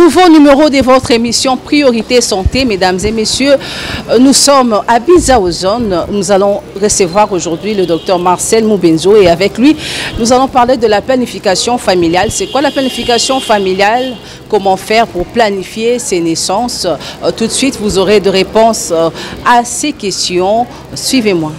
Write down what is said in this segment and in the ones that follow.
nouveau numéro de votre émission Priorité Santé, mesdames et messieurs. Nous sommes à Bizaozone. Nous allons recevoir aujourd'hui le docteur Marcel Moubenzo et avec lui, nous allons parler de la planification familiale. C'est quoi la planification familiale? Comment faire pour planifier ses naissances? Tout de suite, vous aurez des réponses à ces questions. Suivez-moi.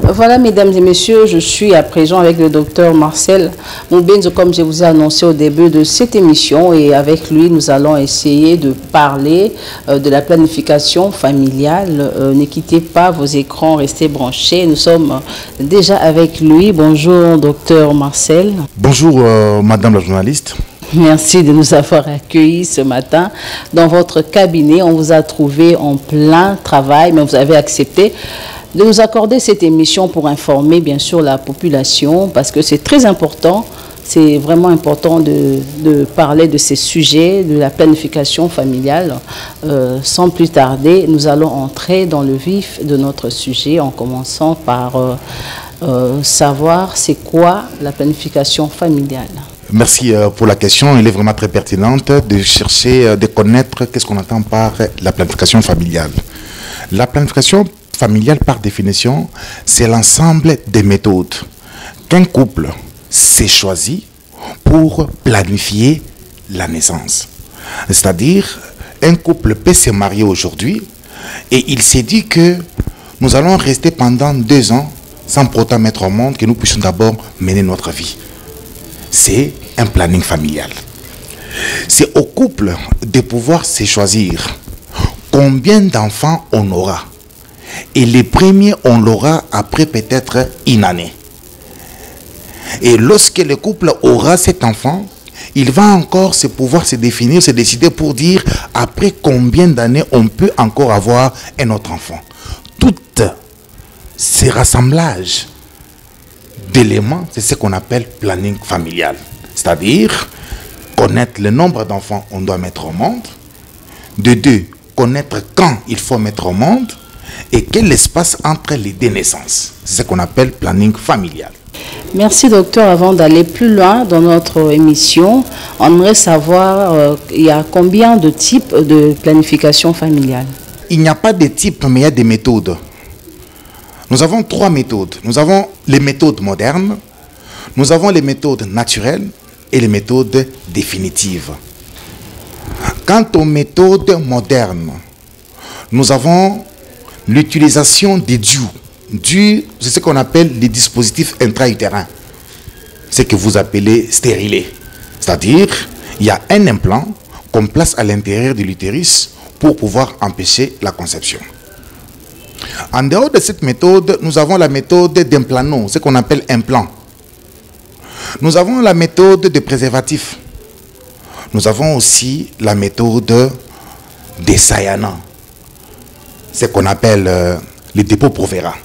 Voilà, mesdames et messieurs, je suis à présent avec le docteur Marcel Moubenzo, comme je vous ai annoncé au début de cette émission. Et avec lui, nous allons essayer de parler de la planification familiale. Ne quittez pas vos écrans, restez branchés. Nous sommes déjà avec lui. Bonjour, docteur Marcel. Bonjour, madame la journaliste. Merci de nous avoir accueillis ce matin dans votre cabinet. On vous a trouvé en plein travail, mais vous avez accepté de nous accorder cette émission pour informer bien sûr la population, parce que c'est très important, c'est vraiment important de parler de ces sujets, de la planification familiale. Sans plus tarder, nous allons entrer dans le vif de notre sujet en commençant par savoir c'est quoi la planification familiale. Merci pour la question, elle est vraiment très pertinente de chercher, de connaître qu'est-ce qu'on entend par la planification familiale. La planification familiale, par définition, c'est l'ensemble des méthodes qu'un couple s'est choisi pour planifier la naissance. C'est-à-dire, un couple peut se marier aujourd'hui et il s'est dit que nous allons rester pendant 2 ans sans pour autant mettre au monde, que nous puissions d'abord mener notre vie. C'est un planning familial. C'est au couple de pouvoir se choisir combien d'enfants on aura. Et les premiers, on l'aura après peut-être une année. Et lorsque le couple aura cet enfant, il va encore pouvoir se définir, se décider pour dire après combien d'années on peut encore avoir un autre enfant. Tous ces rassemblages d'éléments, c'est ce qu'on appelle planning familial. C'est-à-dire connaître le nombre d'enfants qu'on doit mettre au monde. De 2, connaître quand il faut mettre au monde. Et quel espace entre les 2 naissances. C'est ce qu'on appelle planning familial. Merci docteur. Avant d'aller plus loin dans notre émission, on aimerait savoir il y a combien de types de planification familiale? Il n'y a pas de type, mais il y a des méthodes. Nous avons 3 méthodes. Nous avons les méthodes modernes, nous avons les méthodes naturelles et les méthodes définitives. Quant aux méthodes modernes, nous avons l'utilisation des DIU, c'est ce qu'on appelle les dispositifs intra-utérins. Ce que vous appelez stérilés. C'est-à-dire, il y a un implant qu'on place à l'intérieur de l'utérus pour pouvoir empêcher la conception. En dehors de cette méthode, nous avons la méthode d'implantation, ce qu'on appelle implant. Nous avons la méthode de préservatif. Nous avons aussi la méthode des sayanans, ce qu'on appelle les dépôts Provera.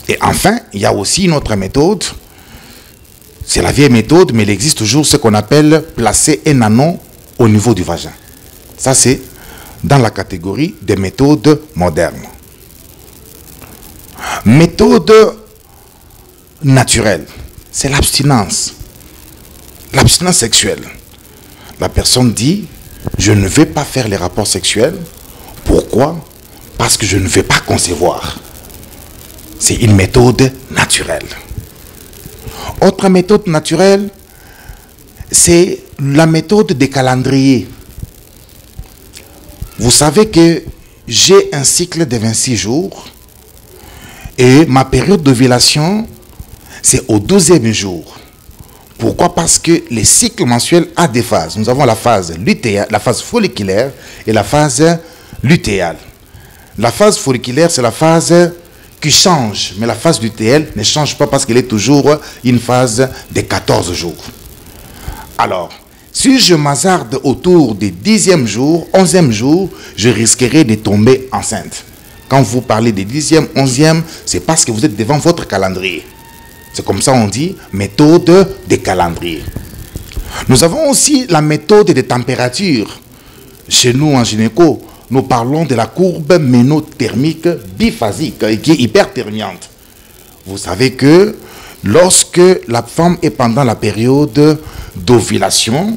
Et enfin, il y a aussi une autre méthode. C'est la vieille méthode, mais il existe toujours ce qu'on appelle placer un anneau au niveau du vagin. Ça, c'est dans la catégorie des méthodes modernes. Méthode naturelle, c'est l'abstinence. L'abstinence sexuelle. La personne dit, je ne vais pas faire les rapports sexuels. Pourquoi ? Parce que je ne vais pas concevoir. C'est une méthode naturelle. Autre méthode naturelle, c'est la méthode des calendriers. Vous savez que j'ai un cycle de 26 jours et ma période d'ovulation, c'est au 12e jour. Pourquoi? Parce que les cycles mensuels ont des phases. Nous avons la phase lutéale, la phase folliculaire et la phase lutéale. La phase folliculaire, c'est la phase qui change, mais la phase lutéale ne change pas parce qu'elle est toujours une phase de 14 jours. Alors, si je m'hasarde autour du 10e jour, 11e jour, je risquerai de tomber enceinte. Quand vous parlez des 10e, 11e, c'est parce que vous êtes devant votre calendrier. C'est comme ça on dit méthode de calendrier. Nous avons aussi la méthode de température. Chez nous, en gynéco, nous parlons de la courbe ménothermique biphasique qui est hyperthermiante. Vous savez que lorsque la femme est pendant la période d'ovulation,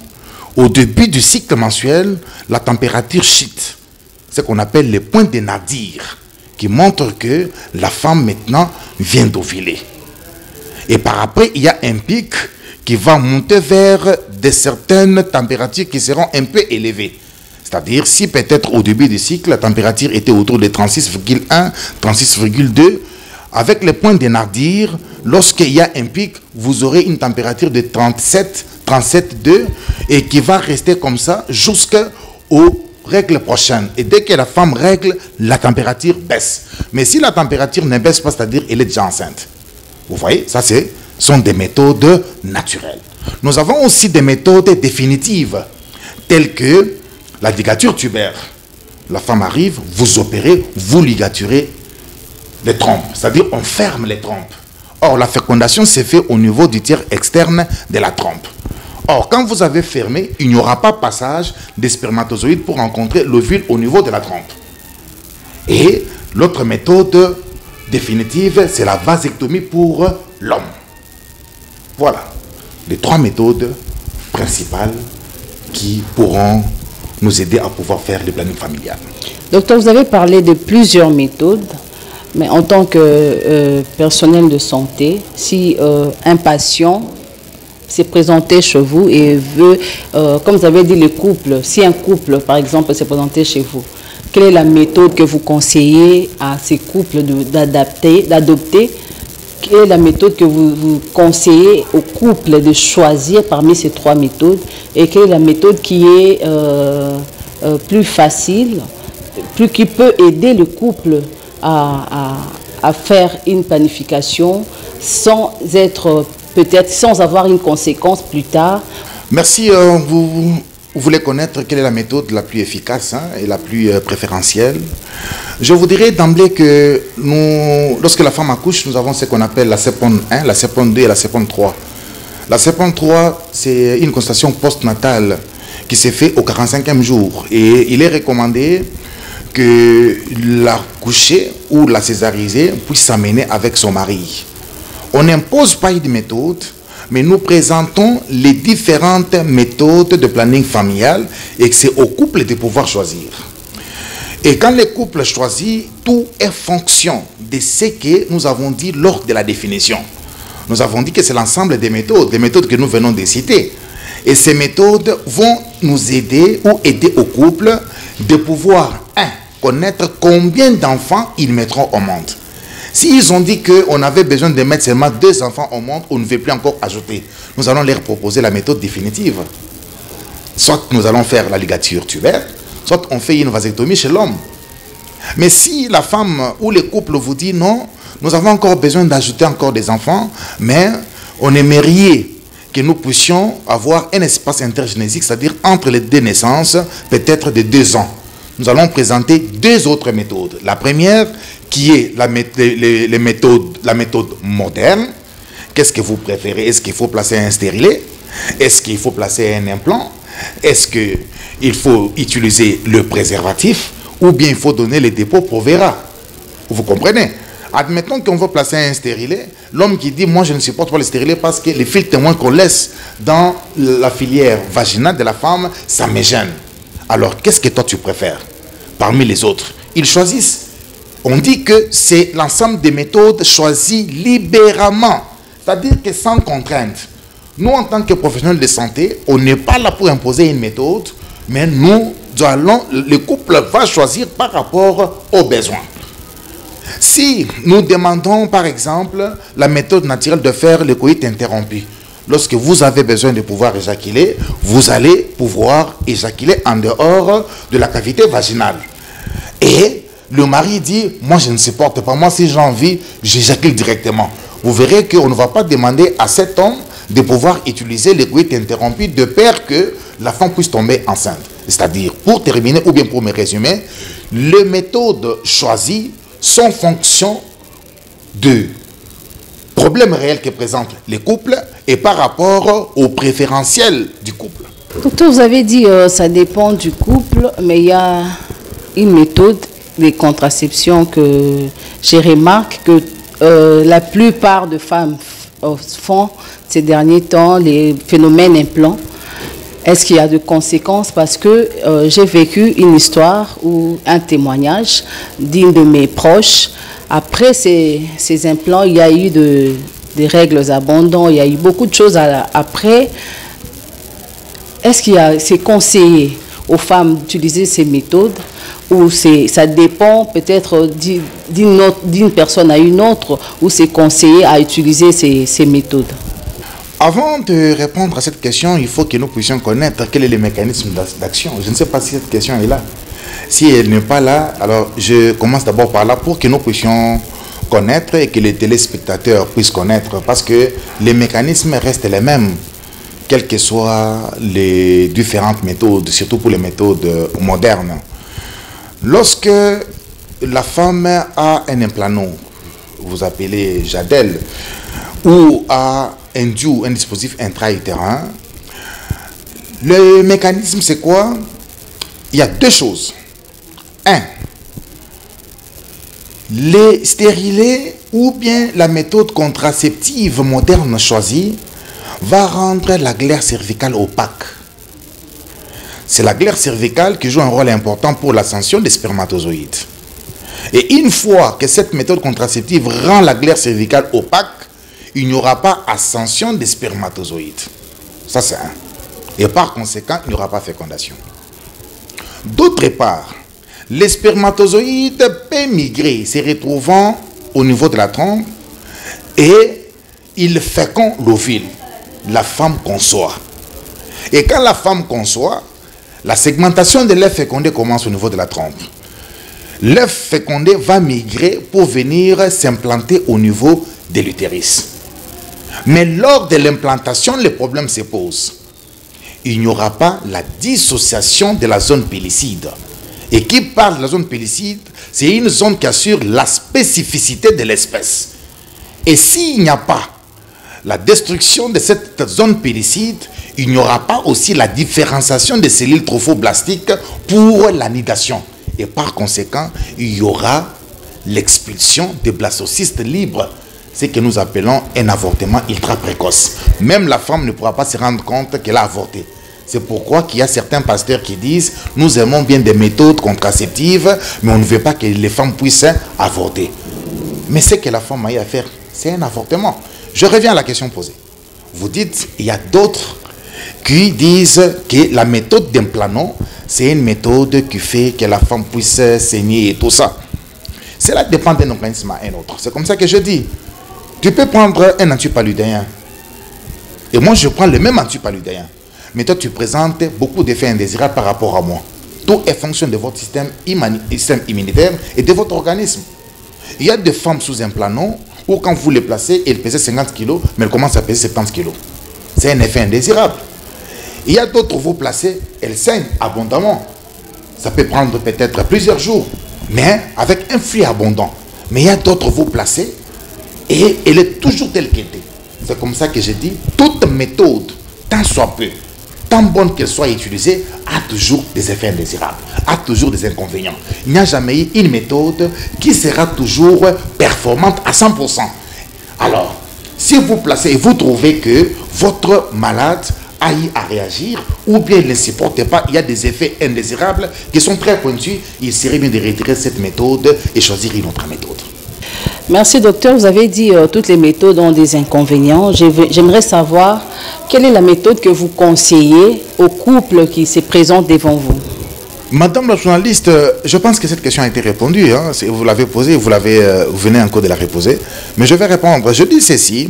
au début du cycle mensuel, la température chute. Ce qu'on appelle les points de nadir, qui montrent que la femme maintenant vient d'ovuler. Et par après, il y a un pic qui va monter vers certaines températures qui seront un peu élevées. C'est-à-dire, si peut-être au début du cycle, la température était autour de 36,1, 36,2, avec les points de nadir, lorsqu'il y a un pic, vous aurez une température de 37, 37,2 et qui va rester comme ça jusqu'aux règles prochaines. Et dès que la femme règle, la température baisse. Mais si la température ne baisse pas, c'est-à-dire qu'elle est déjà enceinte. Vous voyez, ça sont des méthodes naturelles. Nous avons aussi des méthodes définitives, telles que la ligature tubaire. La femme arrive, vous opérez, vous ligaturez les trompes, c'est-à-dire on ferme les trompes. Or, la fécondation s'est faite au niveau du tiers externe de la trompe. Or, quand vous avez fermé, il n'y aura pas passage des spermatozoïdes pour rencontrer l'ovule au niveau de la trompe. Et l'autre méthode définitive, c'est la vasectomie pour l'homme. Voilà les trois méthodes principales qui pourront nous aider à pouvoir faire le planning familial. Docteur, vous avez parlé de plusieurs méthodes, mais en tant que personnel de santé, si un patient s'est présenté chez vous et veut, comme vous avez dit, le couple, si un couple, par exemple, s'est présenté chez vous, quelle est la méthode que vous conseillez à ces couples d'adopter? Quelle est la méthode que vous conseillez au couple de choisir parmi ces trois méthodes? Et quelle est la méthode qui est plus facile, qui peut aider le couple à faire une planification sans être, peut-être sans avoir une conséquence plus tard? Merci. Vous voulez connaître quelle est la méthode la plus efficace et la plus préférentielle? Je vous dirais d'emblée que nous, lorsque la femme accouche, nous avons ce qu'on appelle la CEPON 1, la CEPON 2 et la CEPON 3. La CEPON 3, c'est une constatation postnatale qui s'est faite au 45e jour. Et il est recommandé que la couchée ou la césarisée puisse s'amener avec son mari. On n'impose pas une méthode, mais nous présentons les différentes méthodes de planning familial et c'est au couple de pouvoir choisir. Et quand le couple choisit, tout est fonction de ce que nous avons dit lors de la définition. Nous avons dit que c'est l'ensemble des méthodes que nous venons de citer. Et ces méthodes vont nous aider ou aider au couple de pouvoir, connaître combien d'enfants ils mettront au monde. S'ils ont dit qu'on avait besoin de mettre seulement 2 enfants au monde, on ne veut plus encore ajouter. Nous allons leur proposer la méthode définitive. Soit nous allons faire la ligature tubaire, soit on fait une vasectomie chez l'homme. Mais si la femme ou le couple vous dit non, nous avons encore besoin d'ajouter encore des enfants, mais on aimerait que nous puissions avoir un espace intergénésique, c'est-à-dire entre les 2 naissances, peut-être de 2 ans. Nous allons présenter 2 autres méthodes. La première, qui est la méthode moderne. Qu'est-ce que vous préférez? Est-ce qu'il faut placer un stérilet? Est-ce qu'il faut placer un implant? Est-ce qu'il faut utiliser le préservatif? Ou bien il faut donner les dépôts Provera? Vous comprenez? Admettons qu'on veut placer un stérilet. L'homme qui dit, moi je ne supporte pas le stérilet parce que les fils témoins qu'on laisse dans la filière vaginale de la femme, ça me gêne. Alors, qu'est-ce que toi tu préfères parmi les autres? Ils choisissent. On dit que c'est l'ensemble des méthodes choisies libéralement, c'est-à-dire que sans contrainte. Nous, en tant que professionnels de santé, on n'est pas là pour imposer une méthode, mais nous allons, le couple va choisir par rapport aux besoins. Si nous demandons, par exemple, la méthode naturelle de faire le coït interrompu, lorsque vous avez besoin de pouvoir éjaculer, vous allez pouvoir éjaculer en dehors de la cavité vaginale. Et le mari dit, moi je ne supporte pas, moi si j'ai envie, j'éjacule directement. Vous verrez qu'on ne va pas demander à cet homme de pouvoir utiliser le coït interrompu de peur que la femme puisse tomber enceinte. C'est-à-dire, pour terminer, ou bien pour me résumer, les méthodes choisies sont fonction de problèmes réels que présentent les couples et par rapport au préférentiel du couple. Docteur, vous avez dit ça dépend du couple, mais il y a une méthode de contraception que j'ai remarqué que la plupart de femmes font ces derniers temps, les phénomènes implants. Est-ce qu'il y a de conséquences? Parce que j'ai vécu une histoire ou un témoignage d'une de mes proches. Après ces implants, il y a eu des règles abondantes, il y a eu beaucoup de choses après. Est-ce qu'il y a, c'est conseillé aux femmes d'utiliser ces méthodes ou ça dépend peut-être d'une personne à une autre ou c'est conseillé à utiliser ces méthodes? Avant de répondre à cette question, il faut que nous puissions connaître quel est le mécanisme d'action. Je ne sais pas si cette question est là. Si elle n'est pas là, alors je commence d'abord par là pour que nous puissions connaître et que les téléspectateurs puissent connaître, parce que les mécanismes restent les mêmes, quelles que soient les différentes méthodes, surtout pour les méthodes modernes. Lorsque la femme a un implanton, vous appelez Jadel, ou a un DIU, un dispositif intra-utérin, le mécanisme c'est quoi? Il y a deux choses. Un, les stérilés ou bien la méthode contraceptive moderne choisie va rendre la glaire cervicale opaque. C'est la glaire cervicale qui joue un rôle important pour l'ascension des spermatozoïdes. Et une fois que cette méthode contraceptive rend la glaire cervicale opaque, il n'y aura pas ascension des spermatozoïdes. Ça, c'est un. Et par conséquent, il n'y aura pas fécondation. D'autre part, les spermatozoïdes peuvent migrer, se retrouvant au niveau de la trompe, et ils fécondent l'ovule. La femme conçoit. Et quand la femme conçoit, la segmentation de l'œuf fécondé commence au niveau de la trompe. L'œuf fécondé va migrer pour venir s'implanter au niveau de l'utérus. Mais lors de l'implantation, le problème se pose. Il n'y aura pas la dissociation de la zone pellicide. Et qui parle de la zone pellicide, c'est une zone qui assure la spécificité de l'espèce. Et s'il n'y a pas la destruction de cette zone pellicide, il n'y aura pas aussi la différenciation des cellules trophoblastiques pour l'anidation. Et par conséquent, il y aura l'expulsion des blastocystes libres, ce que nous appelons un avortement ultra précoce. Même la femme ne pourra pas se rendre compte qu'elle a avorté. C'est pourquoi il y a certains pasteurs qui disent « Nous aimons bien des méthodes contraceptives, mais on ne veut pas que les femmes puissent avorter. » Mais ce que la femme a eu à faire, c'est un avortement. Je reviens à la question posée. Vous dites, il y a d'autres qui disent que la méthode d'implanton, c'est une méthode qui fait que la femme puisse saigner et tout ça. Cela dépend d'un organisme à un autre. C'est comme ça que je dis. Tu peux prendre un antipaludéen. Et moi, je prends le même antipaludéen. Mais toi, tu présentes beaucoup d'effets indésirables par rapport à moi. Tout est fonction de votre système immunitaire et de votre organisme. Il y a des femmes sous implanton où quand vous les placez, elles pesaient 50 kg, mais elles commencent à peser 70 kg. C'est un effet indésirable. Il y a d'autres, vous placez, elles saignent abondamment. Ça peut prendre peut-être plusieurs jours, mais avec un flux abondant. Mais il y a d'autres, vous placez, et elle est toujours telle qu'elle était. C'est comme ça que je dis, toute méthode, tant soit peu, tant bonne qu'elle soit utilisée, a toujours des effets indésirables, a toujours des inconvénients. Il n'y a jamais eu une méthode qui sera toujours performante à 100%. Alors, si vous placez et vous trouvez que votre malade a eu à réagir, ou bien il ne supporte pas, il y a des effets indésirables qui sont très pointus, il serait bien de retirer cette méthode et choisir une autre méthode. Merci docteur, vous avez dit toutes les méthodes ont des inconvénients. J'aimerais savoir quelle est la méthode que vous conseillez aux couples qui se présentent devant vous. Madame la journaliste, je pense que cette question a été répondue. Hein. Vous l'avez posée, vous venez encore de la reposer. Mais je vais répondre. Je dis ceci.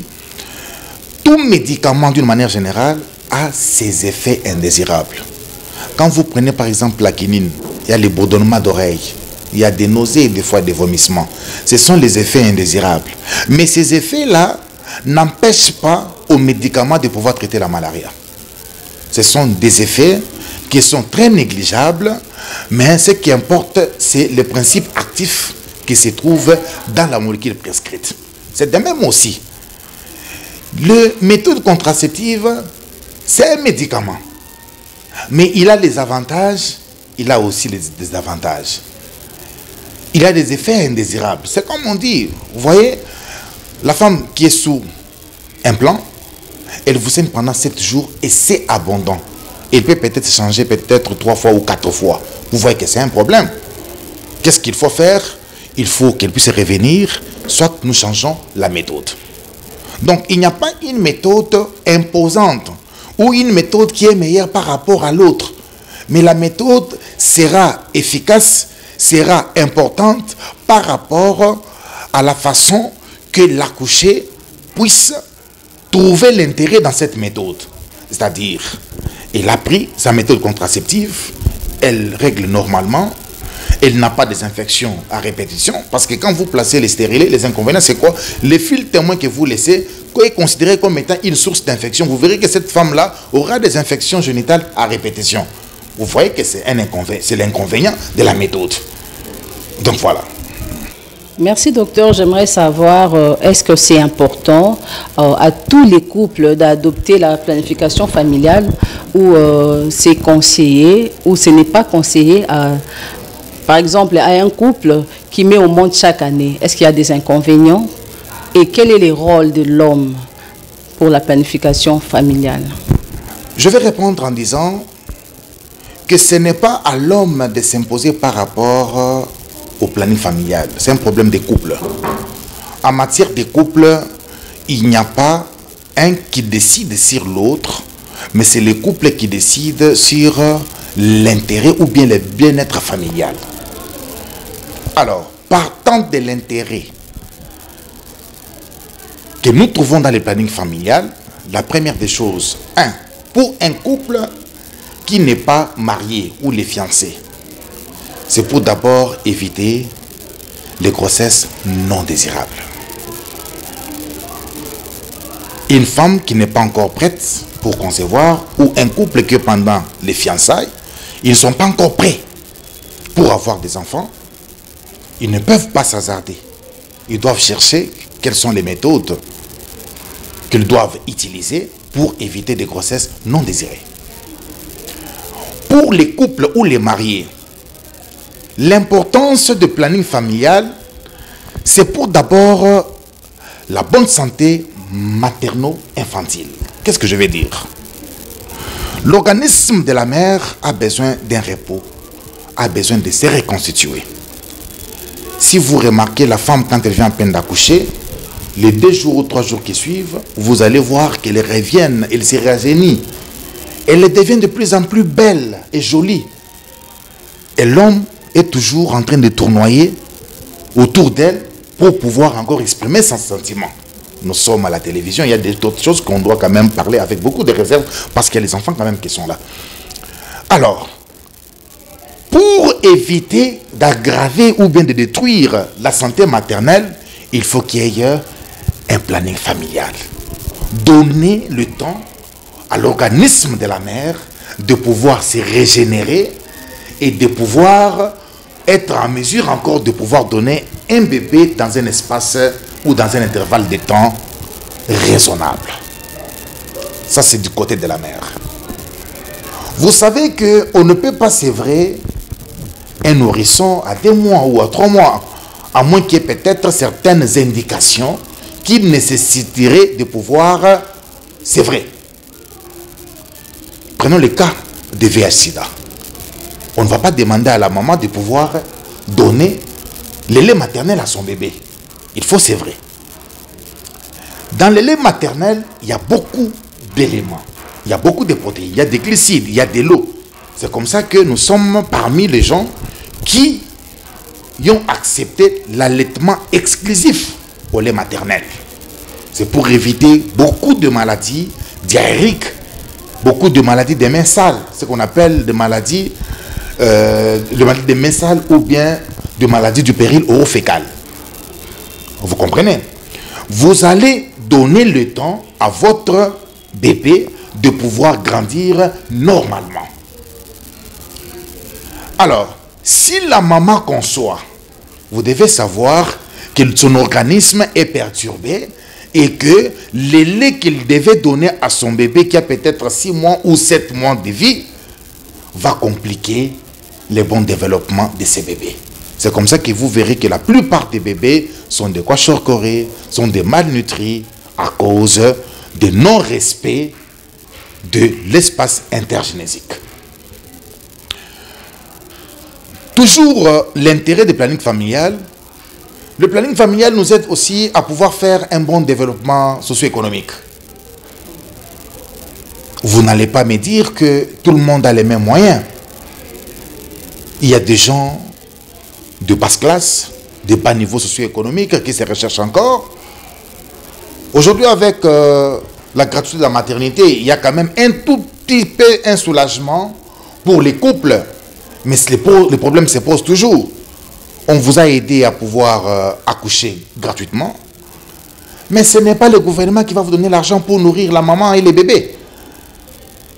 Tout médicament d'une manière générale a ses effets indésirables. Quand vous prenez par exemple la quinine, il y a les bourdonnements d'oreilles. Il y a des nausées et des fois des vomissements. Ce sont les effets indésirables. Mais ces effets-là n'empêchent pas aux médicaments de pouvoir traiter la malaria. Ce sont des effets qui sont très négligeables, mais ce qui importe, c'est le principe actif qui se trouve dans la molécule prescrite. C'est de même aussi. La méthode contraceptive, c'est un médicament. Mais il a les avantages, il a aussi les désavantages. il a des effets indésirables. C'est comme on dit, vous voyez, la femme qui est sous implant, elle vous saigne pendant 7 jours et c'est abondant. Elle peut peut-être changer peut-être 3 fois ou 4 fois. Vous voyez que c'est un problème. Qu'est-ce qu'il faut faire? Il faut qu'elle puisse revenir, soit nous changeons la méthode. Donc, il n'y a pas une méthode imposante ou une méthode qui est meilleure par rapport à l'autre. Mais la méthode sera efficace, sera importante par rapport à la façon que l'accouché puisse trouver l'intérêt dans cette méthode. C'est-à-dire, elle a pris sa méthode contraceptive, elle règle normalement, elle n'a pas des infections à répétition, parce que quand vous placez les stérilés, les inconvénients, c'est quoi? Les fils témoins que vous laissez est considéré comme étant une source d'infection. Vous verrez que cette femme-là aura des infections génitales à répétition. Vous voyez que c'est un inconvénient, c'est l'inconvénient de la méthode. Donc voilà. Merci docteur, j'aimerais savoir, est-ce que c'est important à tous les couples d'adopter la planification familiale ou c'est conseillé ou ce n'est pas conseillé par exemple, à un couple qui met au monde chaque année? Est-ce qu'il y a des inconvénients? Et quel est le rôle de l'homme pour la planification familiale? Je vais répondre en disant que ce n'est pas à l'homme de s'imposer par rapport au planning familial. C'est un problème des couples. En matière de couple, il n'y a pas un qui décide sur l'autre, mais c'est le couple qui décide sur l'intérêt ou bien le bien-être familial. Alors, partant de l'intérêt que nous trouvons dans le planning familial, la première des choses, pour un couple qui n'est pas marié ou les fiancés, c'est pour d'abord éviter les grossesses non désirables. Une femme qui n'est pas encore prête pour concevoir, ou un couple que pendant les fiançailles, ils ne sont pas encore prêts pour avoir des enfants, ils ne peuvent pas s'hasarder. Ils doivent chercher quelles sont les méthodes qu'ils doivent utiliser pour éviter des grossesses non désirées. Pour les couples ou les mariés, l'importance du planning familial, c'est pour d'abord la bonne santé materno-infantile. Qu'est-ce que je vais dire? L'organisme de la mère a besoin d'un repos, a besoin de se reconstituer. Si vous remarquez la femme quand elle vient à peine d'accoucher, les 2 jours ou 3 jours qui suivent, vous allez voir qu'elle revient, elle se rajeunit. Elle devient de plus en plus belle et jolie. Et l'homme est toujours en train de tournoyer autour d'elle pour pouvoir encore exprimer son sentiment. Nous sommes à la télévision, il y a d'autres choses qu'on doit quand même parler avec beaucoup de réserve parce qu'il y a les enfants quand même qui sont là. Alors, pour éviter d'aggraver ou bien de détruire la santé maternelle, il faut qu'il y ait un planning familial. Donner le temps à l'organisme de la mère de pouvoir se régénérer et de pouvoir être en mesure encore de pouvoir donner un bébé dans un espace ou dans un intervalle de temps raisonnable. Ça, c'est du côté de la mère. Vous savez qu'on ne peut pas sévrer un nourrisson à 2 mois ou à 3 mois, à moins qu'il y ait peut-être certaines indications qui nécessiteraient de pouvoir sévrer. Prenons le cas de VIH-Sida. On ne va pas demander à la maman de pouvoir donner le lait maternel à son bébé. Il faut sévrer. Dans le lait maternel, il y a beaucoup d'éléments. Il y a beaucoup de protéines, il y a des glucides, il y a de l'eau. C'est comme ça que nous sommes parmi les gens qui ont accepté l'allaitement exclusif au lait maternel. C'est pour éviter beaucoup de maladies diarrhéiques, beaucoup de maladies des mains sales, ce qu'on appelle des maladies, des mains sales ou bien des maladies du péril orofécal. Vous comprenez? Vous allez donner le temps à votre bébé de pouvoir grandir normalement. Alors, si la maman conçoit, vous devez savoir que son organisme est perturbé et que le lait qu'il devait donner à son bébé qui a peut-être 6 mois ou 7 mois de vie va compliquer le bon développement de ce bébé. C'est comme ça que vous verrez que la plupart des bébés sont des kwashiorkor, sont des malnutris à cause de non-respect de l'espace intergénésique. Toujours l'intérêt du planning familial. Le planning familial nous aide aussi à pouvoir faire un bon développement socio-économique. Vous n'allez pas me dire que tout le monde a les mêmes moyens. Il y a des gens de basse classe, de bas niveau socio-économique qui se recherchent encore. Aujourd'hui, avec la gratuité de la maternité, il y a quand même un tout petit peu un soulagement pour les couples. Mais le problème se pose toujours. On vous a aidé à pouvoir accoucher gratuitement. Mais ce n'est pas le gouvernement qui va vous donner l'argent pour nourrir la maman et les bébés.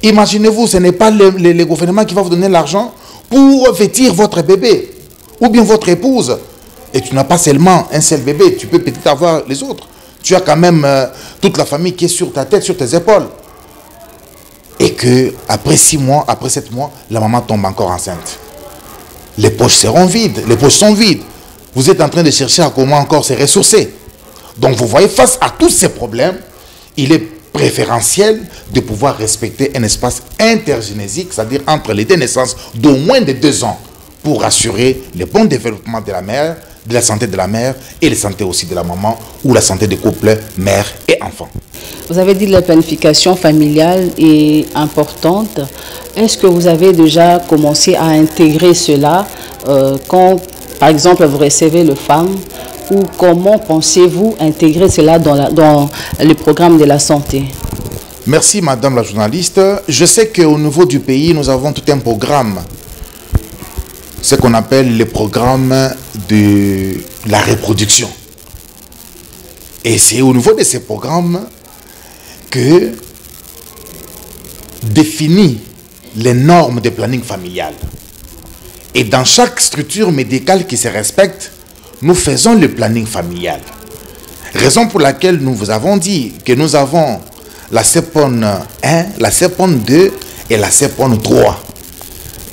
Imaginez-vous, ce n'est pas le gouvernement qui va vous donner l'argent pour vêtir votre bébé ou bien votre épouse. Et tu n'as pas seulement un seul bébé, tu peux peut-être avoir les autres. Tu as quand même toute la famille qui est sur ta tête, sur tes épaules. Et que après 6 mois, après 7 mois, la maman tombe encore enceinte. Les poches seront vides, les poches sont vides. Vous êtes en train de chercher à comment encore se ressourcer. Donc vous voyez, face à tous ces problèmes, il est préférentiel de pouvoir respecter un espace intergénésique, c'est-à-dire entre les deux naissances d'au moins de 2 ans, pour assurer le bon développement de la mère, de la santé de la mère et la santé aussi de la maman ou la santé des couples mère et enfant. Vous avez dit que la planification familiale est importante. Est-ce que vous avez déjà commencé à intégrer cela quand, par exemple, vous recevez les femmes, ou comment pensez-vous intégrer cela dans le programme de la santé? Merci Madame la journaliste. Je sais qu'au niveau du pays, nous avons tout un programme, ce qu'on appelle le programme de la reproduction. Et c'est au niveau de ces programmes que définit les normes de planning familial. Et dans chaque structure médicale qui se respecte, nous faisons le planning familial. Raison pour laquelle nous vous avons dit que nous avons la CEPON 1, la CEPON 2 et la CEPON 3.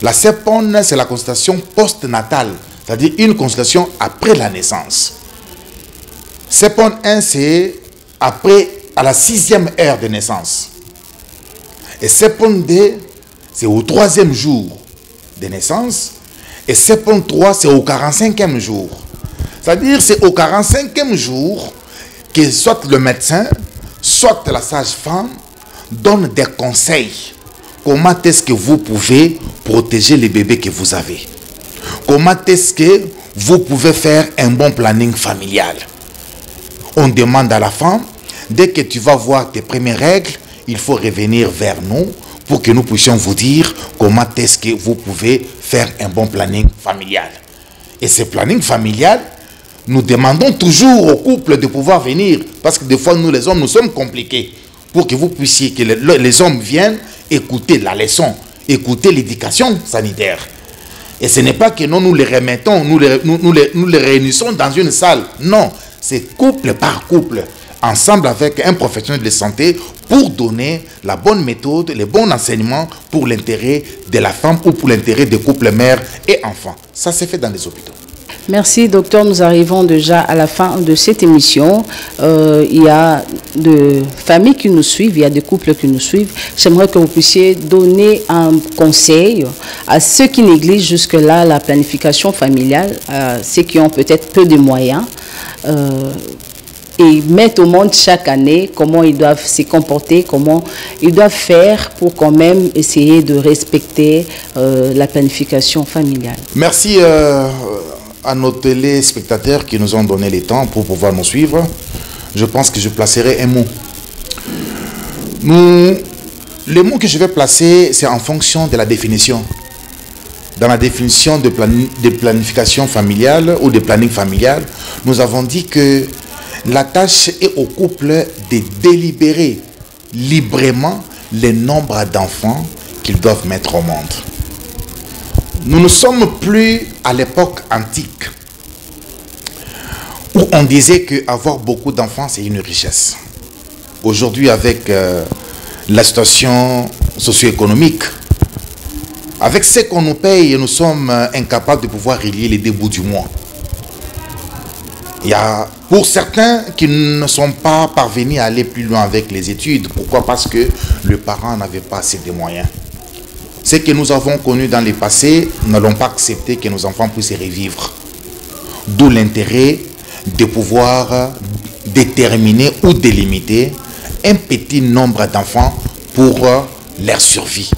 La CEPON, c'est la consultation postnatale, c'est-à-dire une consultation après la naissance. CEPON 1, c'est après, à la 6e heure de naissance. Et CEPON 2, c'est au 3e jour de naissance. Et CEPON 3, c'est au 45e jour. C'est-à-dire, c'est au 45e jour que soit le médecin, soit la sage-femme donne des conseils. Comment est-ce que vous pouvez protéger les bébés que vous avez? Comment est-ce que vous pouvez faire un bon planning familial? On demande à la femme, dès que tu vas voir tes premières règles, il faut revenir vers nous pour que nous puissions vous dire comment est-ce que vous pouvez faire un bon planning familial. Et ce planning familial, nous demandons toujours aux couples de pouvoir venir, parce que des fois, nous les hommes, nous sommes compliqués, pour que vous puissiez, que les hommes viennent écouter la leçon, écouter l'éducation sanitaire. Et ce n'est pas que nous les remettons, nous les réunissons dans une salle. Non, c'est couple par couple, ensemble avec un professionnel de santé, pour donner la bonne méthode, les bons enseignements pour l'intérêt de la femme ou pour l'intérêt des couples mère et enfants. Ça s'est fait dans les hôpitaux. Merci, docteur. Nous arrivons déjà à la fin de cette émission. Il y a des familles qui nous suivent, il y a des couples qui nous suivent. J'aimerais que vous puissiez donner un conseil à ceux qui négligent jusque-là la planification familiale, à ceux qui ont peut-être peu de moyens, et mettre au monde chaque année comment ils doivent se comporter, comment ils doivent faire pour quand même essayer de respecter la planification familiale. Merci à nos téléspectateurs qui nous ont donné le temps pour pouvoir nous suivre. Je pense que je placerai un mot. Le mot que je vais placer, c'est en fonction de la définition. Dans la définition de planification familiale ou de planning familial, nous avons dit que la tâche est au couple de délibérer librement le nombre d'enfants qu'ils doivent mettre au monde. Nous ne sommes plus à l'époque antique où on disait qu'avoir beaucoup d'enfants, c'est une richesse. Aujourd'hui, avec la situation socio-économique, Avec ce qu'on nous paye, nous sommes incapables de pouvoir relier les deux bouts du mois. Il y a pour certains qui ne sont pas parvenus à aller plus loin avec les études. Pourquoi? Parce que le parent n'avait pas assez de moyens. Ce que nous avons connu dans le passé, nous n'allons pas accepter que nos enfants puissent revivre. D'où l'intérêt de pouvoir déterminer ou délimiter un petit nombre d'enfants pour leur survie.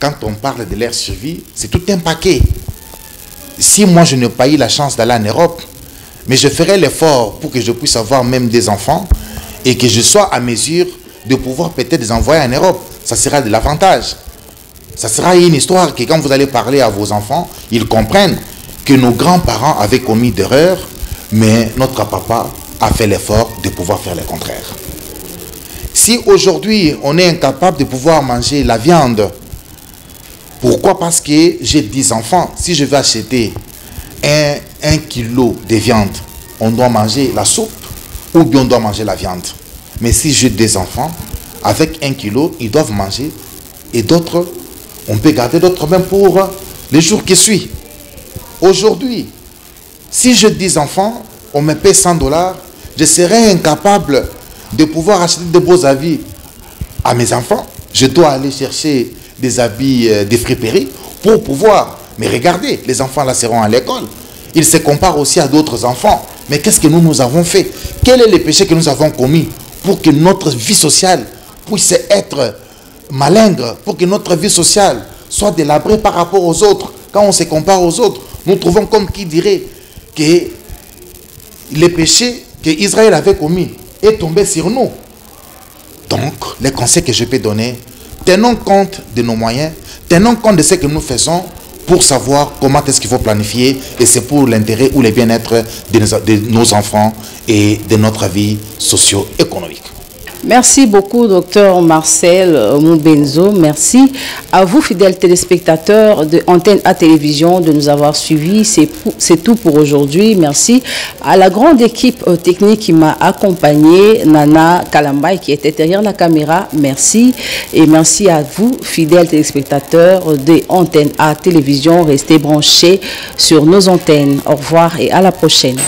Quand on parle de leur survie, c'est tout un paquet. Si moi je n'ai pas eu la chance d'aller en Europe, mais je ferai l'effort pour que je puisse avoir même des enfants et que je sois à mesure de pouvoir peut-être les envoyer en Europe. Ça sera de l'avantage. Ça sera une histoire que quand vous allez parler à vos enfants, ils comprennent que nos grands-parents avaient commis d'erreurs, mais notre papa a fait l'effort de pouvoir faire le contraire. Si aujourd'hui on est incapable de pouvoir manger la viande, pourquoi? Parce que j'ai 10 enfants. Si je vais acheter 1 kilo de viande, on doit manger la soupe ou bien on doit manger la viande. Mais si j'ai des enfants, avec 1 kilo, ils doivent manger et d'autres, on peut garder d'autres même pour les jours qui suivent. Aujourd'hui, si j'ai 10 enfants, on me paie $100, je serai incapable de pouvoir acheter de beaux habits à mes enfants. Je dois aller chercher des habits de friperie pour pouvoir. Mais regardez, les enfants là seront à l'école. Ils se comparent aussi à d'autres enfants. Mais qu'est-ce que nous avons fait? Quel est le péché que nous avons commis pour que notre vie sociale puisse être malingre, pour que notre vie sociale soit délabrée par rapport aux autres? Quand on se compare aux autres, nous trouvons comme qui dirait que les péchés que Israël avait commis est tombé sur nous. Donc, les conseils que je peux donner, tenons compte de nos moyens, tenons compte de ce que nous faisons pour savoir comment est-ce qu'il faut planifier, et c'est pour l'intérêt ou le bien-être de nos enfants et de notre vie socio-économique. Merci beaucoup, Dr Marcel Moubenzo. Merci à vous, fidèles téléspectateurs de Antenne A Télévision, de nous avoir suivis. C'est tout pour aujourd'hui. Merci à la grande équipe technique qui m'a accompagné, Nana Kalambay, qui était derrière la caméra. Merci. Et merci à vous, fidèles téléspectateurs de Antenne A Télévision. Restez branchés sur nos antennes. Au revoir et à la prochaine.